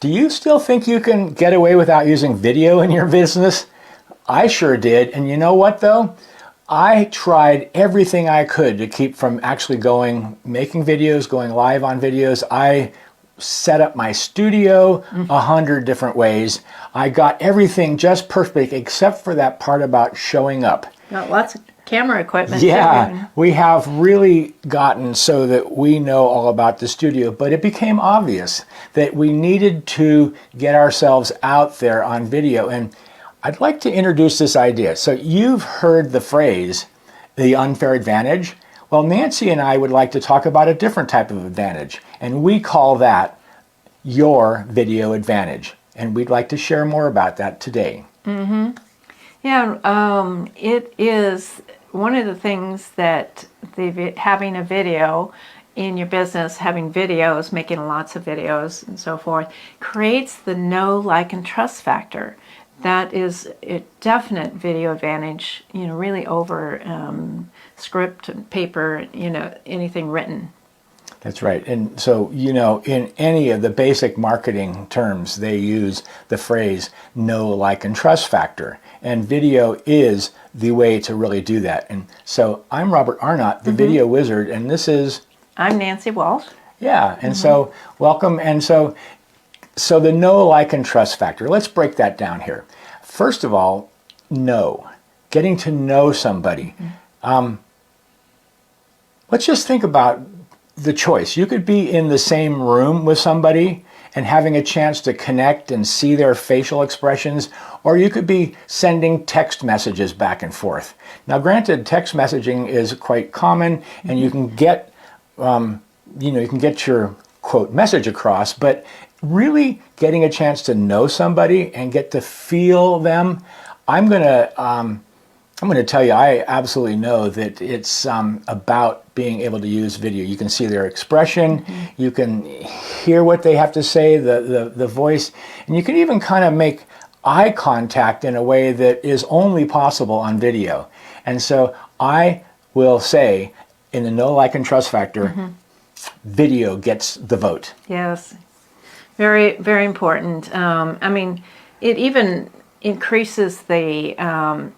Do you still think you can get away without using video in your business? I sure did. And you know what though? I tried everything I could to keep from actually making videos, going live on videos. I set up my studio 100 different ways. I got everything just perfect except for that part about showing up. Got lots of camera equipment. Yeah, we have really gotten so that we know all about the studio, but it became obvious that we needed to get ourselves out there on video. And I'd like to introduce this idea. So you've heard the phrase, the unfair advantage. Well, Nancy and I would like to talk about a different type of advantage, and we call that your video advantage. And we'd like to share more about that today. Mm-hmm. Yeah, it is one of the things that having a video in your business, having videos, making lots of videos and so forth, creates the know, like, and trust factor. That is a definite video advantage, really over script and paper, anything written. That's right. And so, in any of the basic marketing terms, they use the phrase know, like, and trust factor. And video is the way to really do that. And so I'm Robert Arnot, the video wizard, and this is... I'm Nancy Walsh. Yeah, and so welcome. And so the know, like, and trust factor, let's break that down here. First of all, know, getting to know somebody. Let's just think about the choice. You could be in the same room with somebody and having a chance to connect and see their facial expressions, or you could be sending text messages back and forth. Now, granted, text messaging is quite common, and you can get, you can get your quote message across, but really getting a chance to know somebody and get to feel them, I'm going to tell you, I absolutely know that it's about being able to use video. You can see their expression, you can hear what they have to say, the voice, and you can even kind of make eye contact in a way that is only possible on video. And so I will say, in the know, like, and trust factor, video gets the vote. Yes, very, very important. It even increases the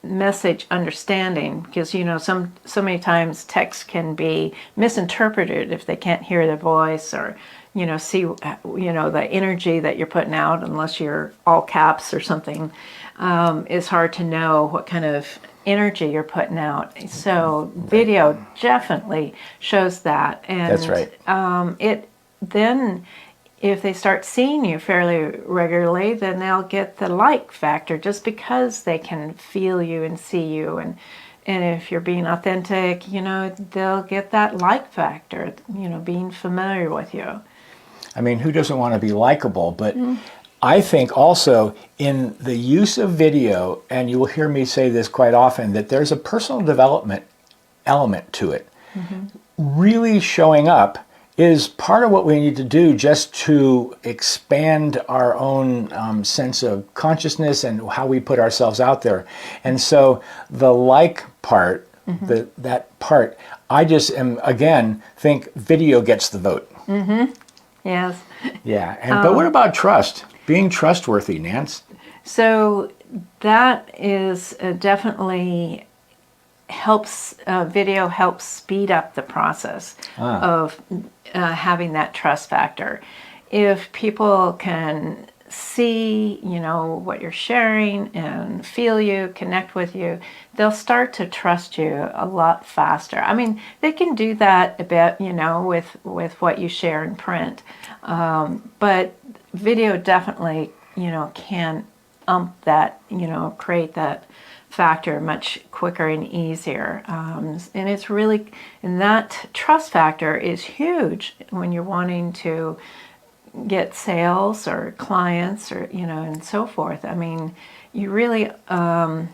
message understanding, because so many times text can be misinterpreted if they can't hear the voice or see the energy that you're putting out, unless you're all caps or something. It's hard to know what kind of energy you're putting out. So video definitely shows that. And that's right. It then, if they start seeing you fairly regularly, then they'll get the like factor just because they can feel you and see you. And if you're being authentic, they'll get that like factor, being familiar with you. I mean, who doesn't want to be likable? But I think also in the use of video, and you will hear me say this quite often, that there's a personal development element to it. Really showing up is part of what we need to do just to expand our own sense of consciousness and how we put ourselves out there. And so the like part, that part, I just think video gets the vote. Yes. Yeah. But what about trust? Being trustworthy, Nance? So that is definitely helps, video helps speed up the process of having that trust factor. If people can see, what you're sharing and feel you, connect with you, they'll start to trust you a lot faster. I mean, they can do that a bit, with what you share in print. But video definitely, can that, create that factor much quicker and easier. And it's really, and that trust factor is huge when you're wanting to get sales or clients or, and so forth. I mean, you really, there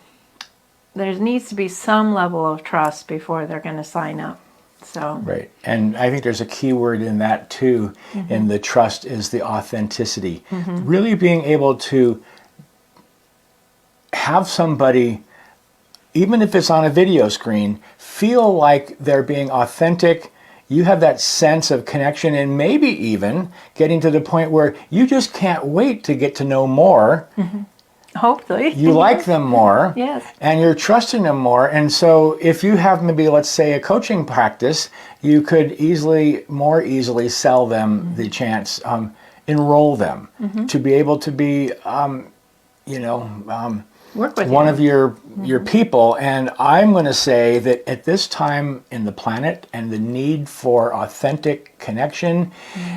needs to be some level of trust before they're going to sign up. So. Right. And I think there's a key word in that too, in the trust, is the authenticity. Really being able to have somebody, even if it's on a video screen, feel like they're being authentic you have that sense of connection, and maybe even getting to the point where you just can't wait to get to know more. Hopefully. You like them more. Yes. And you're trusting them more. And so if you have maybe, let's say, a coaching practice, you could more easily sell them the chance, enroll them to be able to be, Work with one you. of your people. And I'm going to say that at this time in the planet, and the need for authentic connection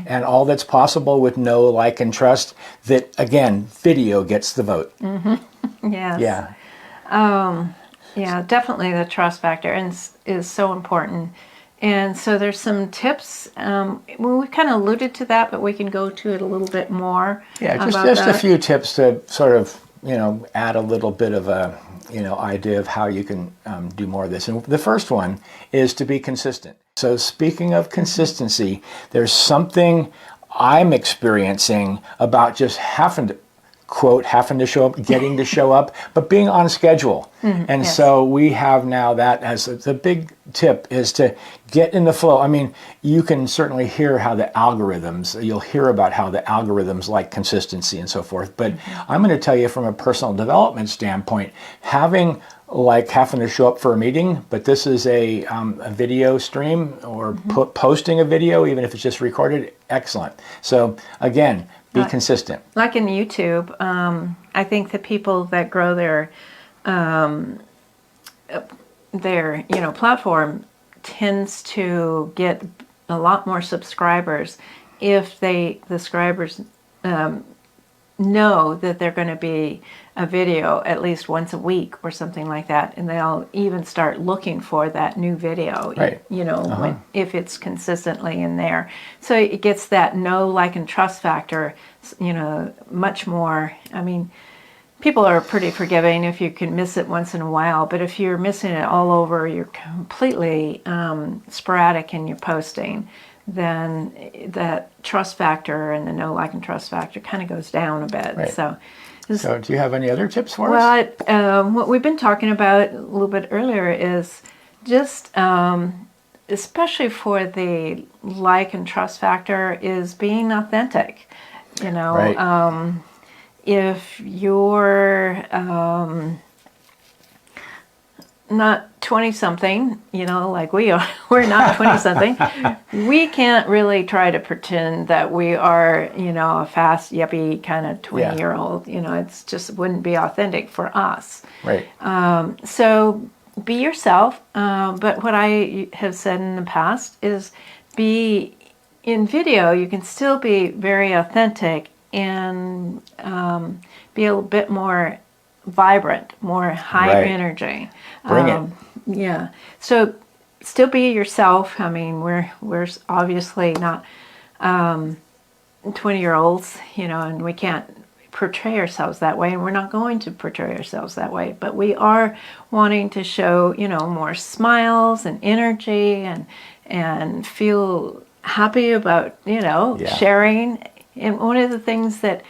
and all that's possible with know, like, and trust, that again, video gets the vote. Yes. Yeah. Yeah, definitely the trust factor is so important. And so there's some tips. Well, we kind of alluded to that, but we can go to it a little bit more. Yeah, about just that. a few tips to sort of, add a little bit of a, idea of how you can do more of this. And the first one is to be consistent. So speaking of consistency, there's something I'm experiencing about just having to show up, getting to show up, but being on schedule. And yes. so we have now that as the big tip is to get in the flow. I mean, you can certainly hear how you'll hear about how the algorithms like consistency and so forth. But I'm going to tell you from a personal development standpoint, having to show up for a meeting, but this is a video stream or posting a video, even if it's just recorded, excellent. So again, be consistent. Like in YouTube, I think the people that grow their platform tends to get a lot more subscribers if the subscribers know that they're going to be a video at least once a week or something like that, and they'll even start looking for that new video, right. If it's consistently in there. So it gets that know, like, and trust factor, much more. I mean, people are pretty forgiving if you can miss it once in a while, but if you're missing it all over, you're completely sporadic in your posting, then that trust factor and the know, like, and trust factor kind of goes down a bit. Right. So do you have any other tips for us? Well, what we've been talking about a little bit earlier is just, especially for the like and trust factor, is being authentic. Right. If you're not 20-something, like we are, we're not 20-something, we can't really try to pretend that we are, a fast, yuppie kind of 20-year-old. It's just wouldn't be authentic for us. Right. So be yourself. But what I have said in the past is in video, you can still be very authentic and be a little bit more vibrant, more high energy. Bring it. Yeah. So still be yourself. I mean, we're obviously not 20-year-olds, and we can't portray ourselves that way, and we're not going to portray ourselves that way. But we are wanting to show, more smiles and energy and feel happy about, sharing. And one of the things that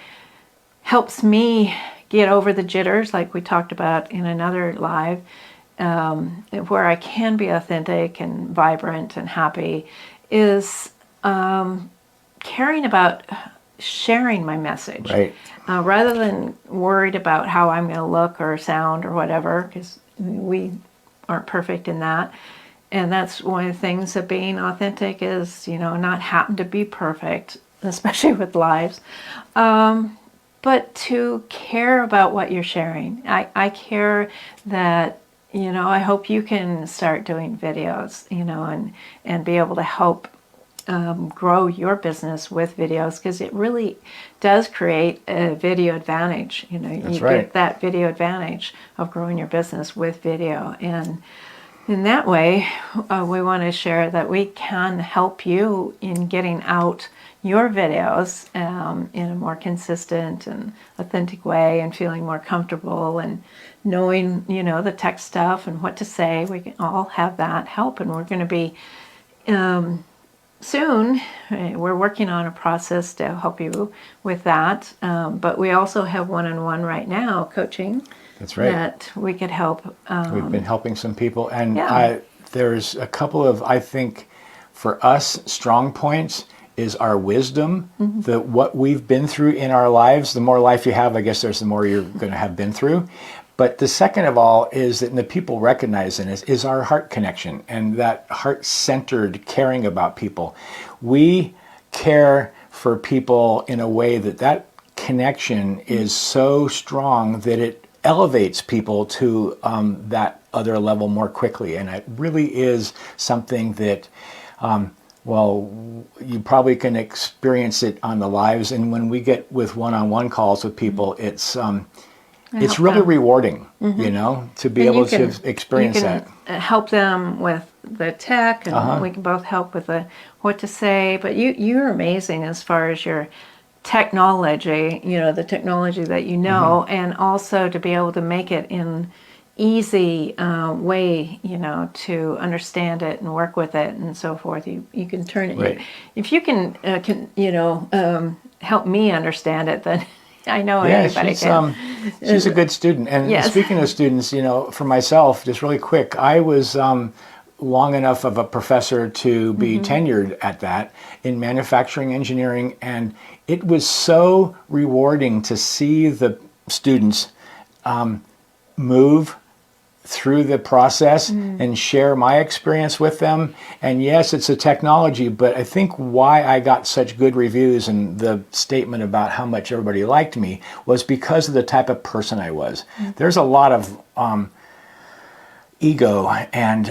helps me get over the jitters, like we talked about in another live, where I can be authentic and vibrant and happy, is caring about sharing my message. Right. Rather than worried about how I'm going to look or sound or whatever, because we aren't perfect in that. And that's one of the things of being authentic is, not happen to be perfect, especially with lives. But to care about what you're sharing. I care that, I hope you can start doing videos, and be able to help grow your business with videos, because it really does create a video advantage. That's you right. get that video advantage of growing your business with video. And in that way, we want to share that we can help you in getting out your videos in a more consistent and authentic way, and feeling more comfortable and knowing, the tech stuff and what to say. We can all have that help, and we're going to be soon. We're working on a process to help you with that, but we also have one-on-one right now coaching. That's right. That we could help. We've been helping some people, and Yeah. there's a couple of, I think, for us, strong points is our wisdom, what we've been through in our lives. The more life you have, I guess there's the more you're going to have been through. But the second of all is that, and the people recognize in us, is our heart connection and that heart-centered caring about people. We care for people in a way that connection is so strong that it elevates people to that other level more quickly. And it really is something that, well, you probably can experience it on the lives. And when we get with one-on-one calls with people, it's really rewarding, you know, to be able to experience that. Help them with the tech, and we can both help with what to say. But you're amazing as far as your technology, you know, the technology that you know, and also to be able to make it in easy way, you know, to understand it and work with it and so forth. You can turn it. Right. If you can help me understand it, then I know anybody can. She's a good student. And Yes. speaking of students, you know, for myself, just really quick, I was long enough of a professor to be tenured at that in manufacturing engineering, and it was so rewarding to see the students move through the process and share my experience with them. And yes, it's a technology, but I think why I got such good reviews and the statement about how much everybody liked me was because of the type of person I was. There's a lot of ego and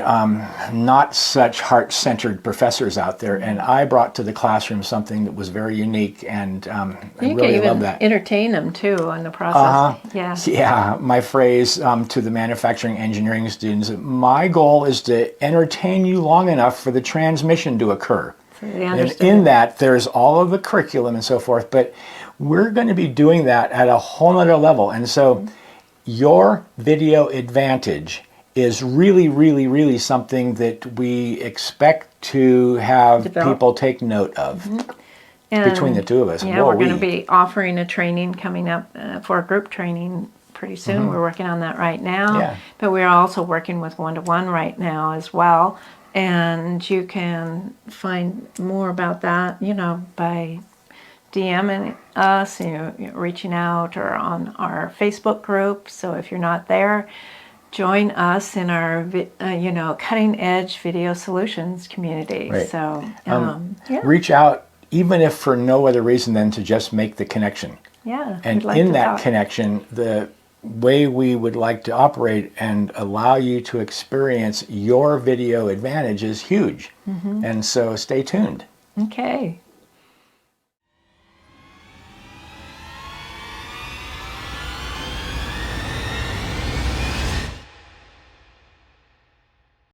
not such heart-centered professors out there, and I brought to the classroom something that was very unique, and I really love that. Entertain them too in the process. Yeah, my phrase to the manufacturing engineering students: my goal is to entertain you long enough for the transmission to occur. So they And understand. in that, there's all of the curriculum and so forth, but we're going to be doing that at a whole other level. And so your video advantage is really, really, really something that we expect to have Develop. people take note of between the two of us. Yeah, Whoa, we're going to be offering a training coming up for a group training pretty soon. We're working on that right now. Yeah. But we're also working with one-to-one right now as well. And you can find more about that, you know, by DMing us, you know, reaching out, or on our Facebook group. So if you're not there, join us in our, cutting edge video solutions community. Right. So, reach out, even if for no other reason than to just make the connection. yeah. And we'd like in to that talk. connection, the way we would like to operate and allow you to experience your video advantage is huge. And so stay tuned. Okay.